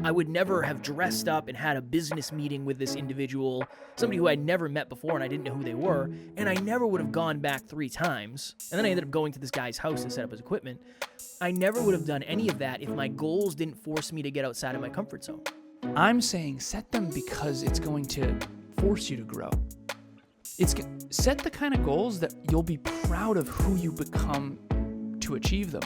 I would never have dressed up and had a business meeting with this individual, somebody who I'd never met before and I didn't know who they were, and I never would have gone back 3 times. And then I ended up going to this guy's house to set up his equipment. I never would have done any of that if my goals didn't force me to get outside of my comfort zone. I'm saying set them because it's going to force you to grow. Set the kind of goals that you'll be proud of who you become to achieve them.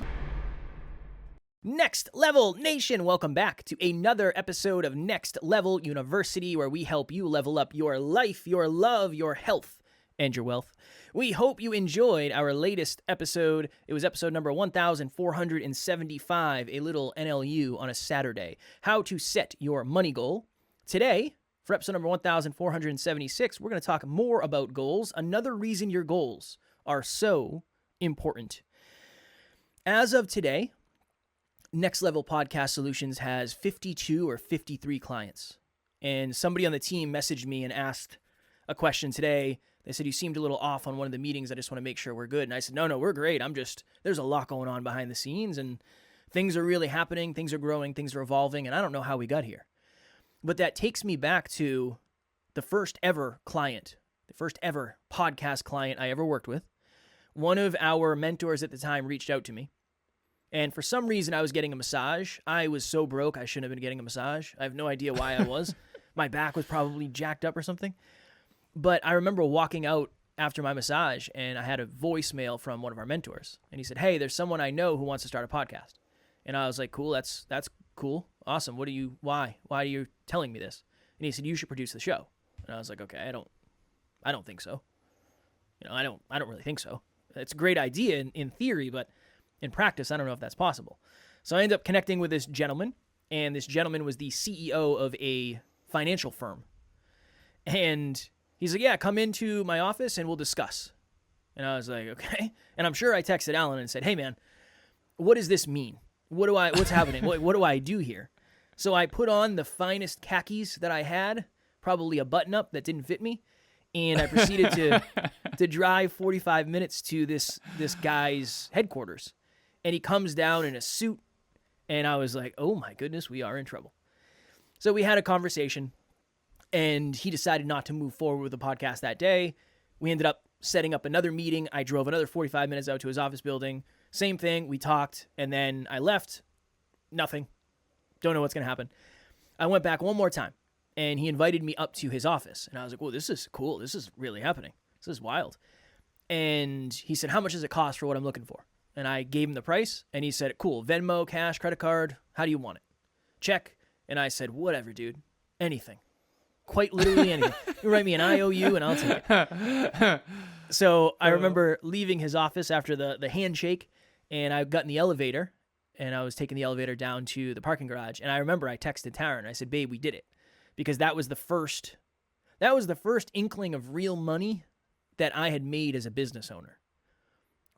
Next Level Nation, welcome back to another episode of Next Level University, where we help you level up your life, your love, your health, and your wealth. We hope you enjoyed our latest episode. It was episode number 1475, a little NLU on a Saturday. How to set your money goal. Today, for episode number 1476, we're going to talk more about goals. Another reason your goals are so important. As of today, Next Level Podcast Solutions has 52 or 53 clients. And somebody on the team messaged me and asked a question today. They said, you seemed a little off on one of the meetings. I just want to make sure we're good. And I said, no, we're great. There's a lot going on behind the scenes and things are really happening. Things are growing. Things are evolving. And I don't know how we got here. But that takes me back to the first ever client, the first ever podcast client I ever worked with. One of our mentors at the time reached out to me. And for some reason, I was getting a massage. I was so broke, I shouldn't have been getting a massage. I have no idea why I was. My back was probably jacked up or something. But I remember walking out after my massage, and I had a voicemail from one of our mentors. And he said, hey, there's someone I know who wants to start a podcast. And I was like, cool, that's cool. Awesome. Why are you telling me this? And he said, you should produce the show. And I was like, okay, I don't think so. I don't really think so. It's a great idea in theory, but in practice, I don't know if that's possible. So I ended up connecting with this gentleman, and this gentleman was the CEO of a financial firm. And he's like, yeah, come into my office and we'll discuss. And I was like, okay. And I'm sure I texted Alan and said, hey man, what does this mean? What's happening? What do I do here? So I put on the finest khakis that I had, probably a button up that didn't fit me. And I proceeded to drive 45 minutes to this guy's headquarters. And he comes down in a suit, and I was like, oh my goodness, we are in trouble. So we had a conversation, and he decided not to move forward with the podcast that day. We ended up setting up another meeting. I drove another 45 minutes out to his office building. Same thing, we talked, and then I left. Nothing. Don't know what's going to happen. I went back one more time, and he invited me up to his office. And I was like, well, this is cool. This is really happening. This is wild. And he said, how much does it cost for what I'm looking for? And I gave him the price, and he said, cool, Venmo, cash, credit card, how do you want it? Check. And I said, whatever, dude, anything. Quite literally anything. You write me an IOU, and I'll take it. So I remember leaving his office after the handshake, and I got in the elevator, and I was taking the elevator down to the parking garage. And I remember I texted Taryn. I said, babe, we did it. Because that was the first inkling of real money that I had made as a business owner.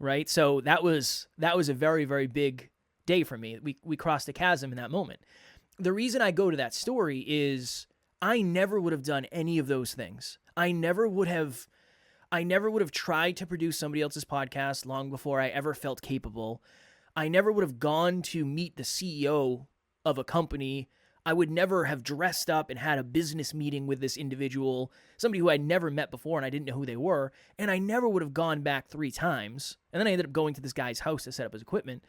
Right? So that was a very, very big day for me. We crossed a chasm in that moment. The reason I go to that story is I never would have done any of those things. I never would have tried to produce somebody else's podcast long before I ever felt capable. I never would have gone to meet the CEO of a company. I would never have dressed up and had a business meeting with this individual, somebody who I'd never met before and I didn't know who they were, and I never would have gone back 3 times. And then I ended up going to this guy's house to set up his equipment.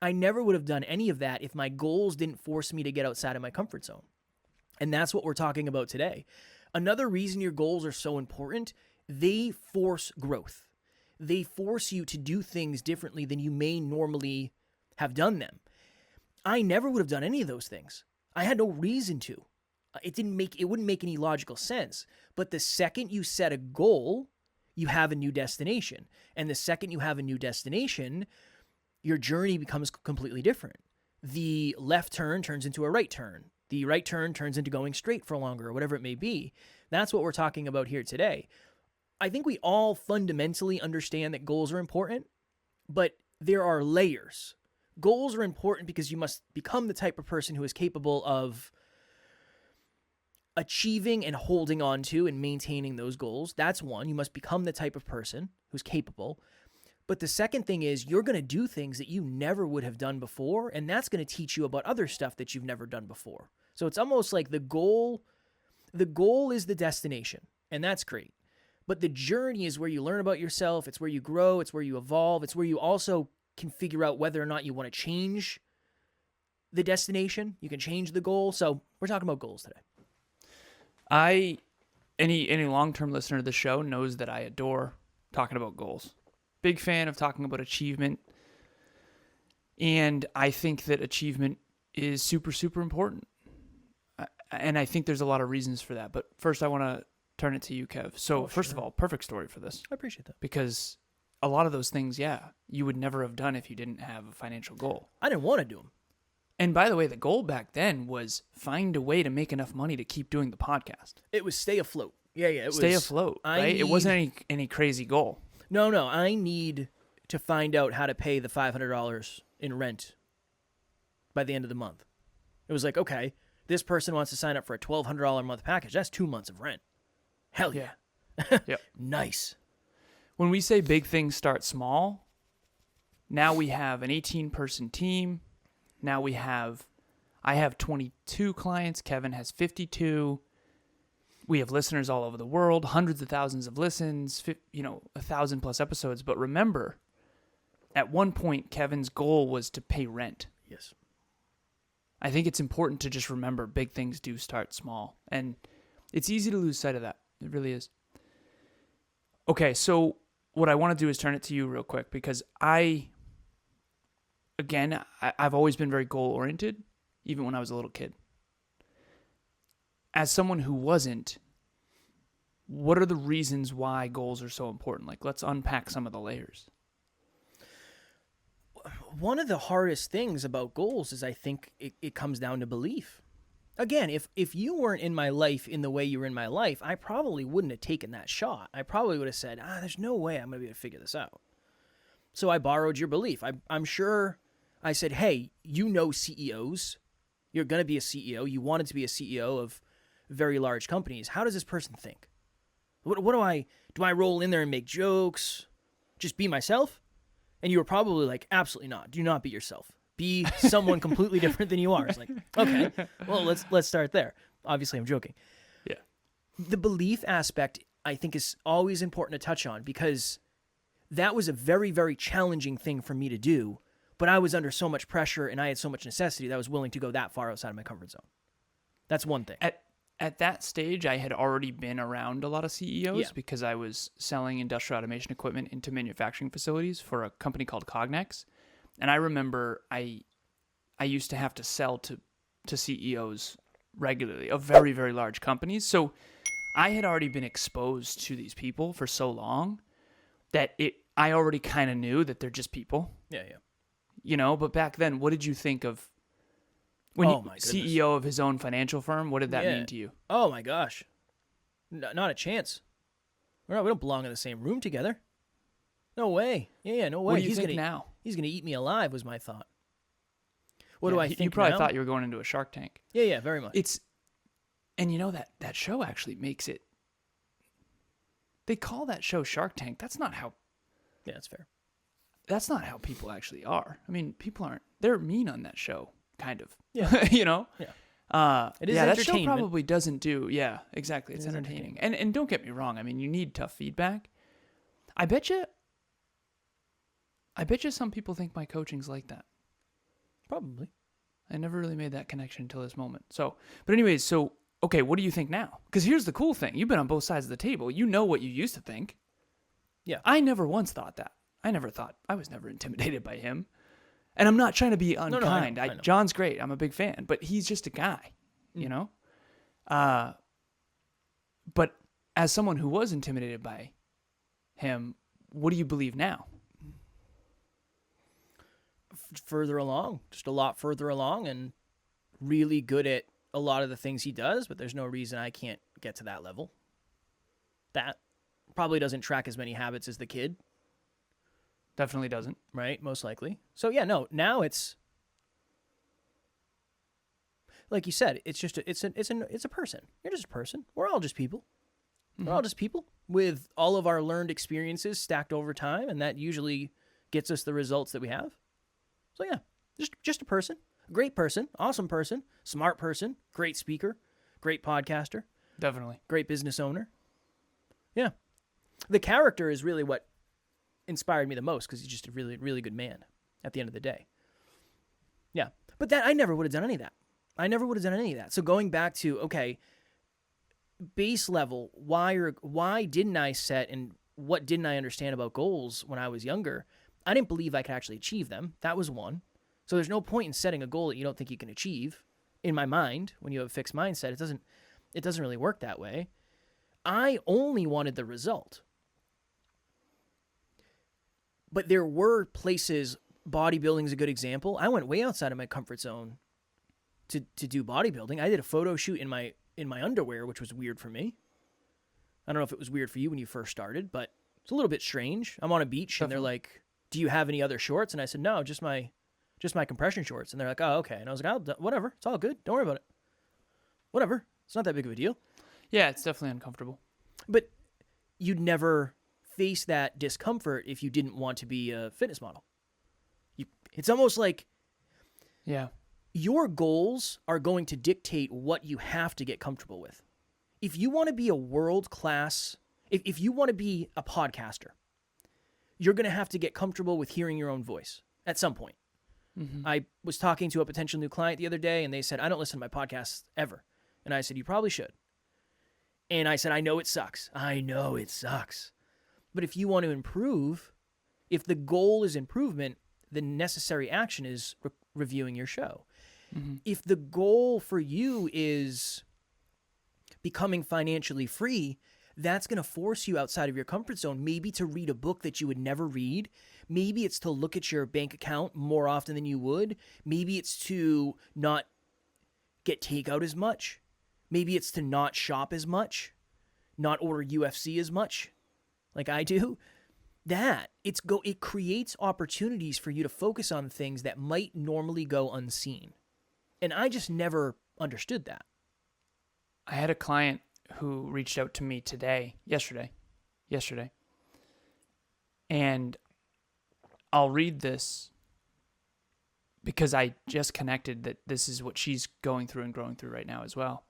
I never would have done any of that if my goals didn't force me to get outside of my comfort zone. And that's what we're talking about today. Another reason your goals are so important, they force growth. They force you to do things differently than you may normally have done them. I never would have done any of those things. I had no reason to. It wouldn't make any logical sense. But the second you set a goal, you have a new destination. And the second you have a new destination, your journey becomes completely different. The left turn turns into a right turn. The right turn turns into going straight for longer, or whatever it may be. That's what we're talking about here today. I think we all fundamentally understand that goals are important, but there are layers. Goals are important because you must become the type of person who is capable of achieving and holding on to and maintaining those goals. That's one. You must become the type of person who's capable. But the second thing is you're going to do things that you never would have done before, and that's going to teach you about other stuff that you've never done before. So it's almost like the goal is the destination, and that's great. But the journey is where you learn about yourself, it's where you grow, it's where you evolve, it's where you also can figure out whether or not you want to change the destination. You can change the goal. So we're talking about goals today. Any long-term listener to the show knows that I adore talking about goals. Big fan of talking about achievement. And I think that achievement is super, super important. And I think there's a lot of reasons for that. But first, I want to turn it to you, Kev. So first of all, perfect story for this. I appreciate that. Because a lot of those things, you would never have done if you didn't have a financial goal. I didn't want to do them. And by the way, the goal back then was find a way to make enough money to keep doing the podcast. It was stay afloat. Yeah. It stay was, afloat, right? It wasn't any crazy goal. No. I need to find out how to pay the $500 in rent by the end of the month. It was like, okay, this person wants to sign up for a $1,200 a month package. That's 2 months of rent. Hell yeah. Yep. Nice. When we say big things start small, now we have an 18-person team. Now I have 22 clients. Kevin has 52. We have listeners all over the world, hundreds of thousands of listens, 1,000 plus episodes. But remember, at one point, Kevin's goal was to pay rent. Yes. I think it's important to just remember big things do start small. And it's easy to lose sight of that. It really is. Okay, so what I want to do is turn it to you real quick because I've always been very goal-oriented, even when I was a little kid. As someone who wasn't, what are the reasons why goals are so important? Like, let's unpack some of the layers. One of the hardest things about goals is I think it comes down to belief. Again, if you weren't in my life in the way you were in my life, I probably wouldn't have taken that shot. I probably would have said, there's no way I'm going to be able to figure this out. So I borrowed your belief. I'm sure I said, hey, CEOs. You're going to be a CEO. You wanted to be a CEO of very large companies. How does this person think? What do I roll in there and make jokes? Just be myself? And you were probably like, absolutely not. Do not be yourself. Be someone completely different than you are. It's like, okay, well, let's start there. Obviously, I'm joking. Yeah. The belief aspect, I think, is always important to touch on because that was a very, very challenging thing for me to do, but I was under so much pressure and I had so much necessity that I was willing to go that far outside of my comfort zone. That's one thing. At that stage, I had already been around a lot of CEOs because I was selling industrial automation equipment into manufacturing facilities for a company called Cognex. And I remember I used to have to sell to CEOs regularly of very, very large companies. So I had already been exposed to these people for so long that I already kind of knew that they're just people. Yeah. But back then, what did you think of when CEO of his own financial firm? What did that mean to you? Oh my gosh. Not a chance. We don't belong in the same room together. No way. Yeah, no way. What do you think now? He's going to eat me alive was my thought. What do I think You probably now? thought you were going into a Shark Tank. Yeah, very much. And that show actually makes it. They call that show Shark Tank. That's not how. Yeah, that's fair. That's not how people actually are. I mean, people aren't. They're mean on that show, kind of. Yeah. Yeah. It is that show entertainment. probably doesn't do. Yeah, exactly. It's entertaining. And don't get me wrong. I mean, you need tough feedback. I bet you some people think my coaching's like that. Probably. I never really made that connection until this moment. But anyways, okay, what do you think now? Because here's the cool thing. You've been on both sides of the table. You know what you used to think. Yeah. I never once thought that. I was never intimidated by him. And I'm not trying to be unkind. I know. John's great. I'm a big fan. But he's just a guy, you know? But as someone who was intimidated by him, what do you believe now? Further along, just a lot further along, and really good at a lot of the things he does, but there's no reason I can't get to that level. That probably doesn't track as many habits as the kid. Definitely doesn't. Right? Most likely. So yeah, no, now it's like you said, it's just it's a person. You're just a person. We're all just people. Mm-hmm. We're all just people with all of our learned experiences stacked over time, and that usually gets us the results that we have. So yeah, just a person. Great person, awesome person, smart person, great speaker, great podcaster, Definitely. great business owner. Yeah. The character is really what inspired me the most because he's just a really, really good man at the end of the day. Yeah. But that I never would have done any of that. So going back to, okay, base level, why didn't I set and what didn't I understand about goals when I was younger? I didn't believe I could actually achieve them. That was one. So there's no point in setting a goal that you don't think you can achieve. In my mind, when you have a fixed mindset, it doesn't really work that way. I only wanted the result. But there were places, bodybuilding is a good example. I went way outside of my comfort zone to do bodybuilding. I did a photo shoot in my underwear, which was weird for me. I don't know if it was weird for you when you first started, but it's a little bit strange. I'm on a beach and they're like, "Do you have any other shorts?" And I said, "No, just my compression shorts." And they're like, "Oh, okay." And I was like, "Oh, whatever. It's all good. Don't worry about it. Whatever. It's not that big of a deal." Yeah, it's definitely uncomfortable. But you'd never face that discomfort if you didn't want to be a fitness model. It's almost like your goals are going to dictate what you have to get comfortable with. If you want to be a world-class, if you want to be a podcaster, you're going to have to get comfortable with hearing your own voice at some point. Mm-hmm. I was talking to a potential new client the other day, and they said, "I don't listen to my podcasts ever." And I said, "You probably should." And I said, I know it sucks. But if you want to improve, if the goal is improvement, the necessary action is reviewing your show. Mm-hmm. If the goal for you is becoming financially free, that's going to force you outside of your comfort zone, maybe to read a book that you would never read. Maybe it's to look at your bank account more often than you would. Maybe it's to not get takeout as much. Maybe it's to not shop as much, not order UFC as much like I do. It creates opportunities for you to focus on things that might normally go unseen. And I just never understood that. I had a client who reached out to me yesterday. And I'll read this because I just connected that this is what she's going through and growing through right now as well.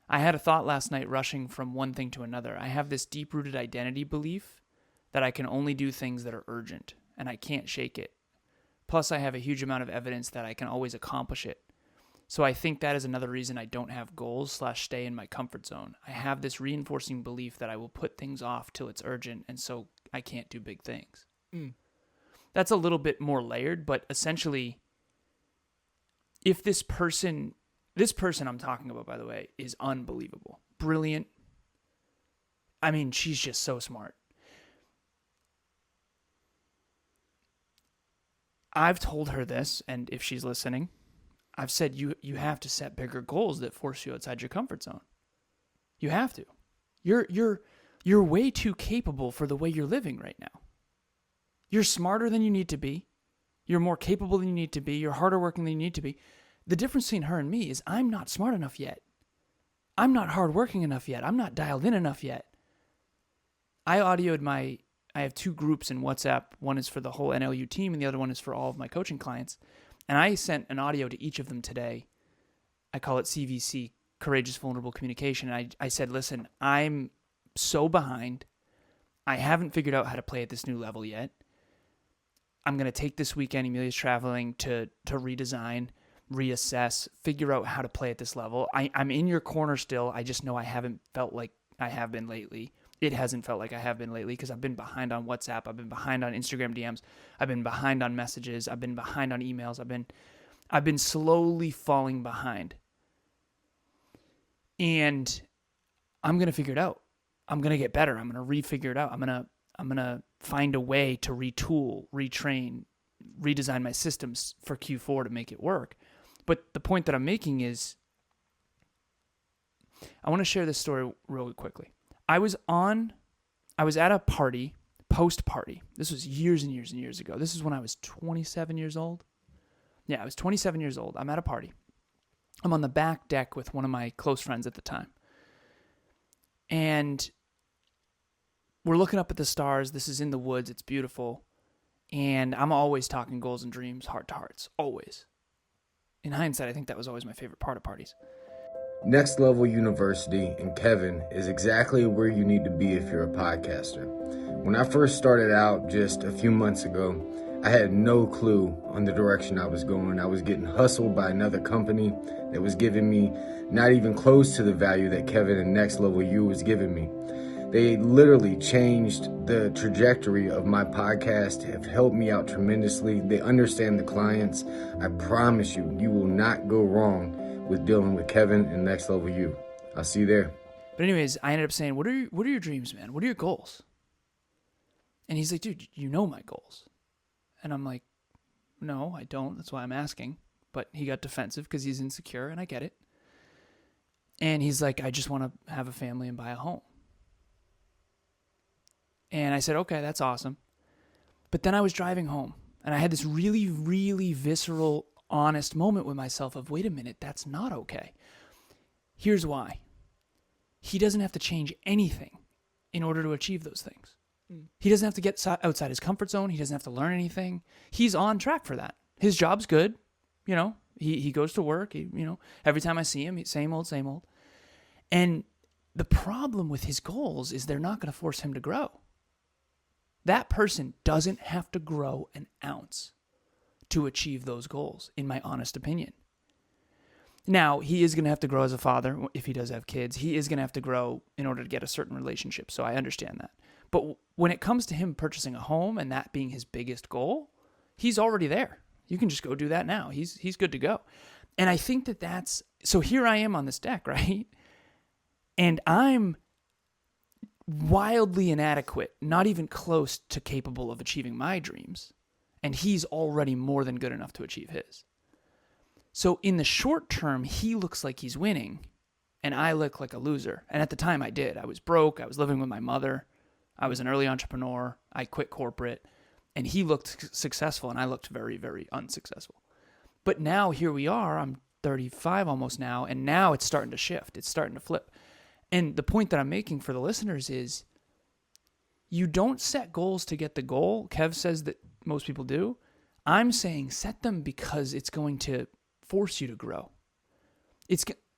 I had a thought last night rushing from one thing to another. I have this deep-rooted identity belief that I can only do things that are urgent, and I can't shake it. Plus, I have a huge amount of evidence that I can always accomplish it. So I think that is another reason I don't have goals / stay in my comfort zone. I have this reinforcing belief that I will put things off till it's urgent, and so I can't do big things. That's a little bit more layered, but essentially, if this person I'm talking about, by the way, is unbelievable. Brilliant. I mean, she's just so smart. I've told her this, and if she's listening, I've said you have to set bigger goals that force you outside your comfort zone. You have to. You're way too capable for the way you're living right now. You're smarter than you need to be. You're more capable than you need to be. You're harder working than you need to be. The difference between her and me is I'm not smart enough yet. I'm not hardworking enough yet. I'm not dialed in enough yet. I have 2 groups in WhatsApp. One is for the whole NLU team, and the other one is for all of my coaching clients. And I sent an audio to each of them today. I call it CVC, Courageous Vulnerable Communication. And I said, listen, I'm so behind. I haven't figured out how to play at this new level yet. I'm going to take this weekend. Emilia's traveling to redesign, reassess, figure out how to play at this level. I'm in your corner still. I just know I haven't felt like I have been lately. It hasn't felt like I have been lately because I've been behind on WhatsApp. I've been behind on Instagram DMs. I've been behind on messages. I've been behind on emails. I've been slowly falling behind. And I'm going to figure it out. I'm going to get better. I'm going to refigure it out. I'm going to find a way to retool, retrain, redesign my systems for Q4 to make it work. But the point that I'm making is I want to share this story really quickly. I was at a party, post-party. This was years and years and years ago. This is when I was 27 years old. Yeah, I was 27 years old. I'm at a party. I'm on the back deck with one of my close friends at the time. And we're looking up at the stars. This is in the woods. It's beautiful. And I'm always talking goals and dreams, heart to hearts, always. in hindsight, I think that was always my favorite part of parties. Next Level University and Kevin is exactly where you need to be if you're a podcaster. When I first started out just a few months ago, I had no clue on the direction I was going. I was getting hustled by another company that was giving me not even close to the value that Kevin and Next Level U was giving me. They literally changed the trajectory of my podcast, have helped me out tremendously. They understand the clients. I promise you, you will not go wrong with dealing with Kevin and Next Level U. I'll see you there. But anyways, I ended up saying, what are your dreams, man? What are your goals? And he's like, dude, you know my goals. And I'm like, no, I don't. That's why I'm asking. But he got defensive because he's insecure, and I get it. And he's like, I just want to have a family and buy a home. And I said, okay, that's awesome. But then I was driving home, and I had this really, really visceral, honest moment with myself of, wait a minute, that's not okay. Here's why. He doesn't have to change anything in order to achieve those things. He doesn't have to get outside his comfort zone. He doesn't have to learn anything. He's on track for that. His job's good. You know, he goes to work. Every time I see him, same old, same old. And the problem with his goals is they're not going to force him to grow. That person doesn't have to grow an ounce to achieve those goals, in my honest opinion. Now, he is going to have to grow as a father if he does have kids. He is going to have to grow in order to get a certain relationship, so I understand that. But when it comes to him purchasing a home and that being his biggest goal, he's already there. You can just go do that now. He's good to go. And I think that's... So here I am on this deck, right? And I'm wildly inadequate, not even close to capable of achieving my dreams. And he's already more than good enough to achieve his. So in the short term, he looks like he's winning, and I look like a loser. And at the time I did. I was broke. I was living with my mother. I was an early entrepreneur. I quit corporate. And he looked successful, and I looked very, very unsuccessful. But now here we are. I'm 35 almost now, and now it's starting to shift. It's starting to flip. And the point that I'm making for the listeners is you don't set goals to get the goal. Kev says that most people do. I'm saying set them because it's going to force you to grow.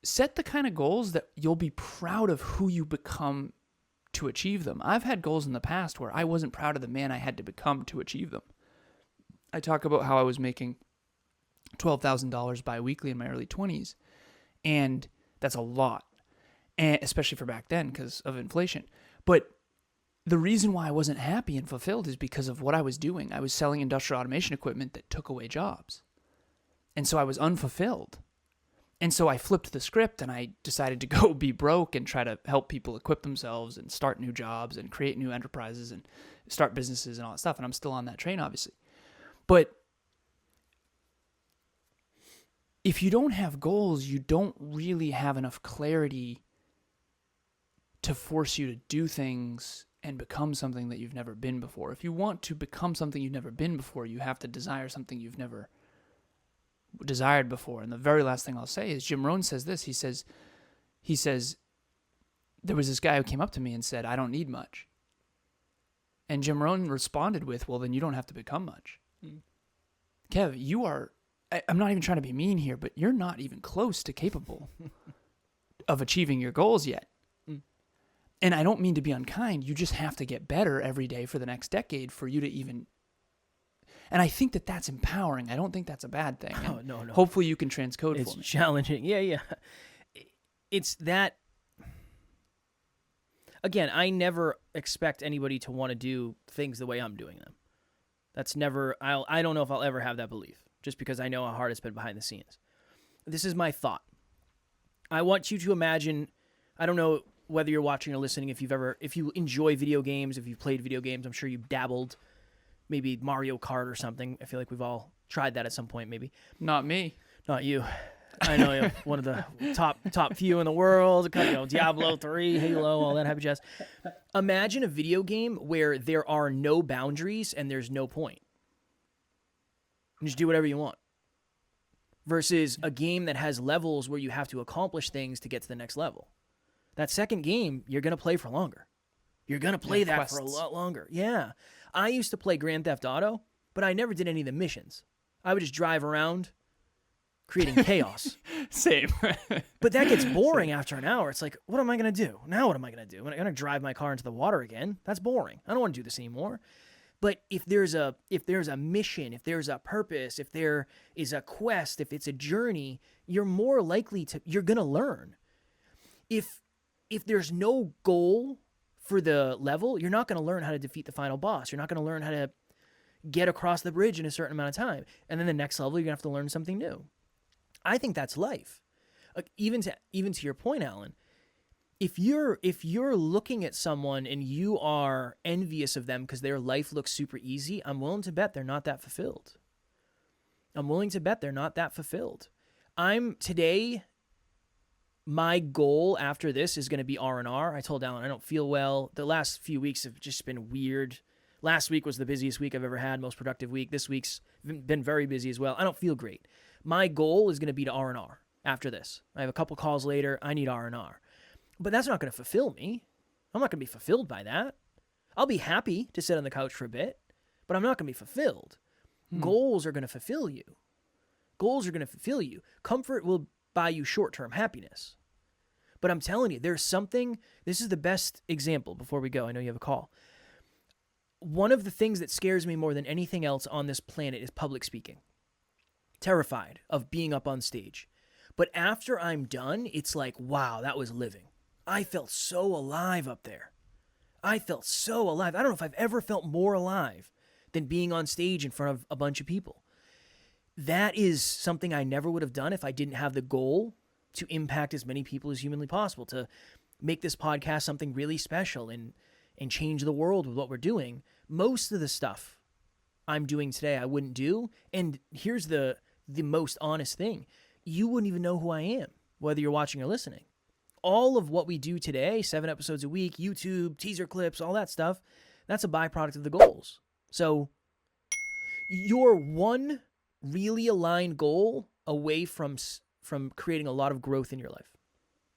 Set the kind of goals that you'll be proud of who you become to achieve them. I've had goals in the past where I wasn't proud of the man I had to become to achieve them. I talk about how I was making $12,000 biweekly in my early 20s, and that's a lot, and especially for back then because of inflation. But the reason why I wasn't happy and fulfilled is because of what I was doing. I was selling industrial automation equipment that took away jobs. And so I was unfulfilled. And so I flipped the script and I decided to go be broke and try to help people equip themselves and start new jobs and create new enterprises and start businesses and all that stuff. And I'm still on that train, obviously. But if you don't have goals, you don't really have enough clarity to force you to do things and become something that you've never been before. If you want to become something you've never been before, you have to desire something you've never desired before. And the very last thing I'll say is Jim Rohn says this. He says, there was this guy who came up to me and said, I don't need much. And Jim Rohn responded with, well, then you don't have to become much. Kev, you are, I'm not even trying to be mean here, but you're not even close to capable of achieving your goals yet. And I don't mean to be unkind. You just have to get better every day for the next decade for you to even... And I think that that's empowering. I don't think that's a bad thing. Oh, no. Hopefully you can transcode it's for me. It's challenging. Yeah. It's that... Again, I never expect anybody to want to do things the way I'm doing them. That's never... I don't know if I'll ever have that belief, just because I know how hard it's been behind the scenes. This is my thought. I want you to imagine... I don't know whether you're watching or listening, if you enjoy video games, if you've played video games, I'm sure you've dabbled, maybe Mario Kart or something. I feel like we've all tried that at some point, maybe. Not me. Not you. I know you're one of the top few in the world. Diablo 3, Halo, all that happy jazz. Imagine a video game where there are no boundaries and there's no point. You just do whatever you want. Versus a game that has levels where you have to accomplish things to get to the next level. That second game, you're going to play for longer. You're going to play that quests for a lot longer. Yeah. I used to play Grand Theft Auto, but I never did any of the missions. I would just drive around, creating chaos. Same. But that gets boring after an hour. It's like, what am I going to do? Now what am I going to do? Am I going to drive my car into the water again? That's boring. I don't want to do this anymore. But if there's a mission, if there's a purpose, if there is a quest, if it's a journey, you're more likely you're going to learn. If there's no goal for the level, you're not going to learn how to defeat the final boss. You're not going to learn how to get across the bridge in a certain amount of time. And then the next level, you're going to have to learn something new. I think that's life. Even to your point, Alan, if you're looking at someone and you are envious of them because their life looks super easy, I'm willing to bet they're not that fulfilled. Today, my goal after this is going to be R&R. I told Alan I don't feel well. The last few weeks have just been weird. Last week was the busiest week I've ever had, most productive week. This week's been very busy as well. I don't feel great. My goal is going to be to R&R after this. I have a couple calls later. I need R&R. But that's not going to fulfill me. I'm not going to be fulfilled by that. I'll be happy to sit on the couch for a bit, but I'm not going to be fulfilled. Goals are going to fulfill you. Comfort will buy you short-term happiness. But I'm telling you, there's something, this is the best example before we go. I know you have a call. One of the things that scares me more than anything else on this planet is public speaking. Terrified of being up on stage. But after I'm done, it's like, wow, that was living. I felt so alive up there. I don't know if I've ever felt more alive than being on stage in front of a bunch of people. That is something I never would have done if I didn't have the goal to impact as many people as humanly possible, to make this podcast something really special and change the world with what we're doing. Most of the stuff I'm doing today I wouldn't do. And here's the most honest thing. You wouldn't even know who I am, whether you're watching or listening. All of what we do today, 7 episodes a week, YouTube, teaser clips, all that stuff, that's a byproduct of the goals. So you're one really aligned goal away from creating a lot of growth in your life.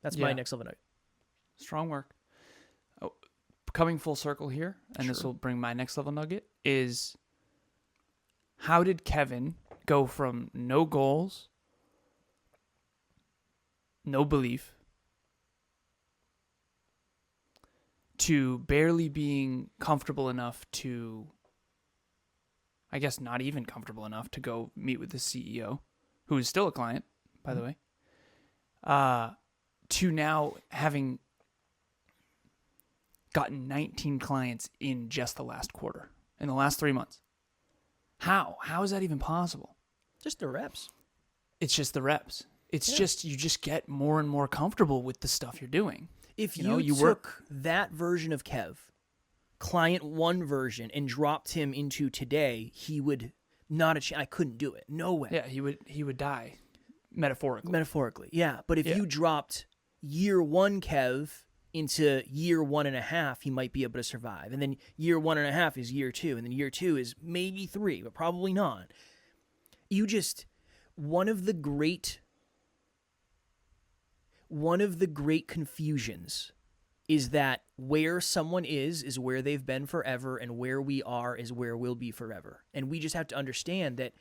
That's my next level note. Strong work. Oh, coming full circle here, and this will bring my next level nugget, is how did Kevin go from no goals, no belief, to barely being comfortable enough to, I guess not even comfortable enough to go meet with the CEO, who is still a client, by the way, to now having gotten 19 clients in just the last quarter, in the last 3 months? How is that even possible? Just the reps. It's just the reps. It's just, you just get more and more comfortable with the stuff you're doing. If you took that version of Kev, client 1 version, and dropped him into today, he would not I couldn't do it. No way. Yeah, he would die. Metaphorically, yeah. But if you dropped year 1 Kev into year 1.5, he might be able to survive. And then year 1.5 is year 2, and then year 2 is maybe 3, but probably not. One of the great confusions is that where someone is where they've been forever, and where we are is where we'll be forever. And we just have to understand that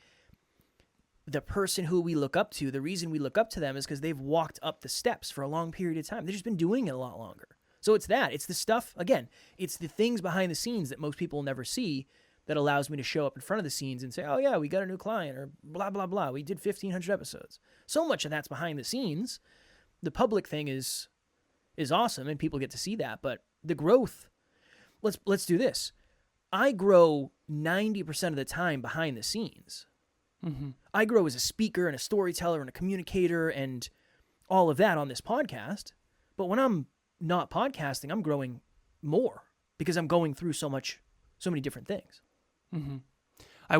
the person who we look up to, the reason we look up to them is because they've walked up the steps for a long period of time. They've just been doing it a lot longer. So it's the stuff, again, it's the things behind the scenes that most people will never see that allows me to show up in front of the scenes and say, oh yeah, we got a new client, or blah, blah, blah. We did 1,500 episodes. So much of that's behind the scenes. The public thing is awesome and people get to see that, but the growth, let's do this. I grow 90% of the time behind the scenes. Mm-hmm. I grow as a speaker and a storyteller and a communicator and all of that on this podcast. But when I'm not podcasting, I'm growing more because I'm going through so many different things. Mm-hmm. I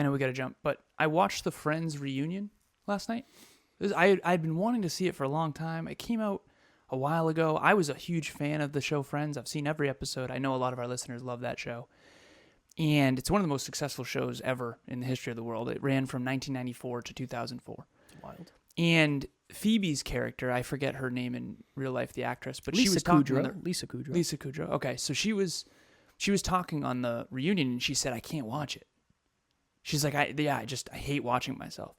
know we got to jump, but I watched the Friends reunion last night. I'd been wanting to see it for a long time. It came out a while ago. I was a huge fan of the show Friends. I've seen every episode. I know a lot of our listeners love that show. And it's one of the most successful shows ever in the history of the world. It ran from 1994 to 2004. Wild. And Phoebe's character, I forget her name in real life, the actress, but she was talking on Lisa Kudrow. Lisa Kudrow. Okay, so she was talking on the reunion, and she said, "I can't watch it." She's like, "I hate watching myself."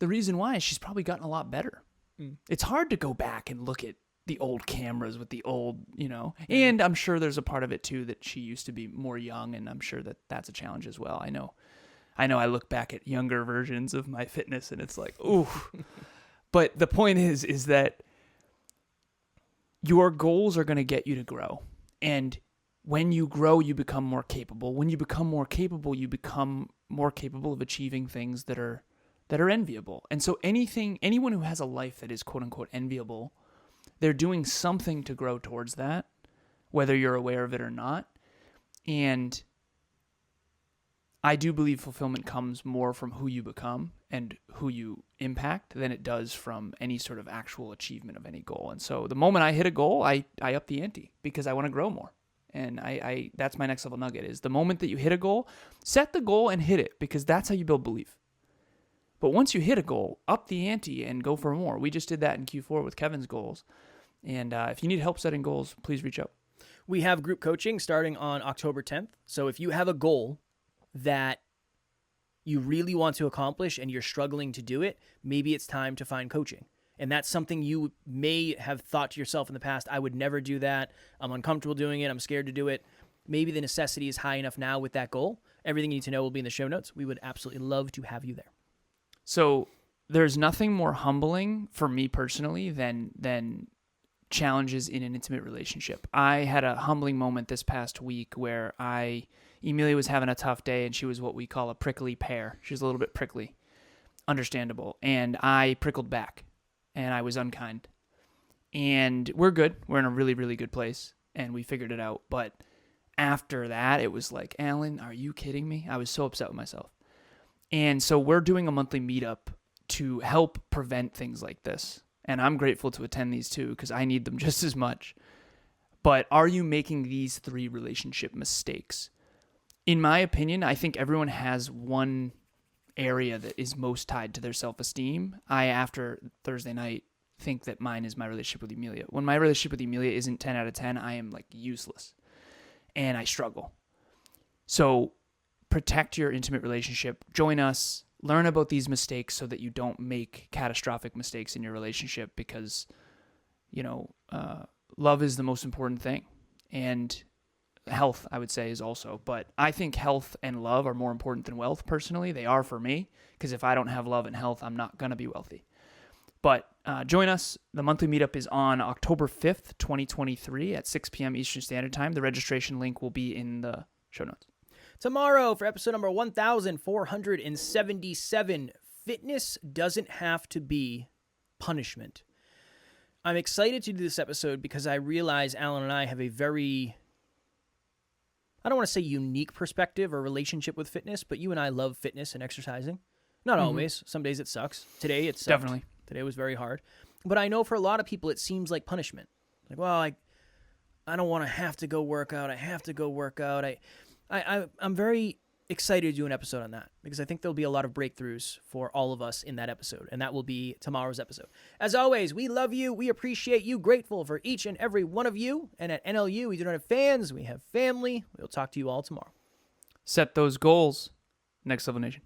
the reason why is she's probably gotten a lot better. It's hard to go back and look at the old cameras with the old, and I'm sure there's a part of it too that she used to be more young, and I'm sure that that's a challenge as well. I know I look back at younger versions of my fitness and it's like, ooh. But the point is that your goals are going to get you to grow. And when you grow, you become more capable. When you become more capable, you become more capable of achieving things that are enviable. And so anyone who has a life that is quote unquote enviable, they're doing something to grow towards that, whether you're aware of it or not. And I do believe fulfillment comes more from who you become and who you impact than it does from any sort of actual achievement of any goal. And so the moment I hit a goal, I up the ante because I want to grow more. And I that's my next level nugget is the moment that you hit a goal, set the goal and hit it because that's how you build belief. But once you hit a goal, up the ante and go for more. We just did that in Q4 with Kevin's goals. And if you need help setting goals, please reach out. We have group coaching starting on October 10th. So if you have a goal that you really want to accomplish and you're struggling to do it, maybe it's time to find coaching. And that's something you may have thought to yourself in the past, I would never do that. I'm uncomfortable doing it. I'm scared to do it. Maybe the necessity is high enough now with that goal. Everything you need to know will be in the show notes. We would absolutely love to have you there. So there's nothing more humbling for me personally than challenges in an intimate relationship. I had a humbling moment this past week where Emilia was having a tough day and she was what we call a prickly pear. She was a little bit prickly, understandable. And I prickled back and I was unkind. And we're good. We're in a really, really good place and we figured it out. But after that, it was like, Alan, are you kidding me? I was so upset with myself. And so we're doing a monthly meetup to help prevent things like this. And I'm grateful to attend these too because I need them just as much. But are you making these 3 relationship mistakes? In my opinion, I think everyone has one area that is most tied to their self-esteem. After Thursday night, think that mine is my relationship with Emilia. When my relationship with Emilia isn't 10 out of 10, I am like useless. And I struggle. So protect your intimate relationship. Join us. Learn about these mistakes so that you don't make catastrophic mistakes in your relationship because, love is the most important thing. And health, I would say, is also. But I think health and love are more important than wealth, personally. They are for me because if I don't have love and health, I'm not going to be wealthy. But join us. The monthly meetup is on October 5th, 2023 at 6 p.m. Eastern Standard Time. The registration link will be in the show notes. Tomorrow, for episode number 1477, fitness doesn't have to be punishment. I'm excited to do this episode because I realize Alan and I have a very, I don't want to say unique perspective or relationship with fitness, but you and I love fitness and exercising. Not always. Some days it sucks. Today it sucked. Definitely. Today was very hard. But I know for a lot of people it seems like punishment. Like, well, I don't want to have to go work out. I have to go work out. I'm very excited to do an episode on that because I think there'll be a lot of breakthroughs for all of us in that episode, and that will be tomorrow's episode. As always, we love you. We appreciate you. Grateful for each and every one of you. And at NLU, we do not have fans. We have family. We'll talk to you all tomorrow. Set those goals. Next Level Nation.